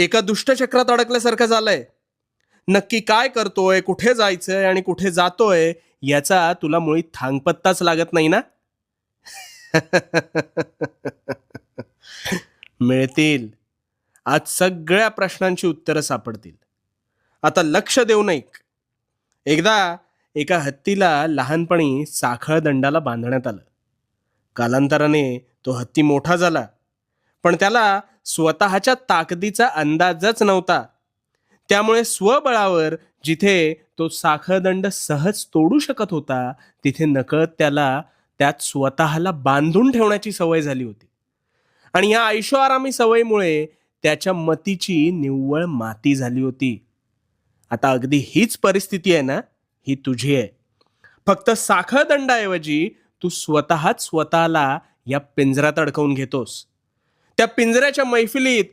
एका दुष्टचक्रात अडकल्यासारखं झालंय. नक्की काय करतोय, कुठे जायचंय आणि कुठे जातोय याचा तुला मुळी थांगपत्ताच लागत नाही ना? मिळतील. आज सगळ्या प्रश्नांची उत्तरं सापडतील. आता लक्ष देऊन ऐक. एकदा एका हत्तीला लहानपणी साखळ दंडाला बांधण्यात आलं. कालांतराने तो हत्ती मोठा झाला, पण त्याला स्वतःच्या ताकदीचा अंदाजच नव्हता. त्यामुळे स्वबळावर जिथे तो साखळदंड सहज तोडू शकत होता, तिथे नकळत त्याला त्यात स्वतःला बांधून ठेवण्याची सवय झाली होती. आणि या ऐशोआरामी सवयीमुळे त्याच्या मतीची निव्वळ माती झाली होती. आता अगदी हीच परिस्थिती आहे ना, ही तुझी आहे. फक्त साखळदंडाऐवजी तू स्वतःच स्वतःला या पिंजऱ्यात अडकवून घेतोस. त्या पिंजऱ्याच्या मैफिलीत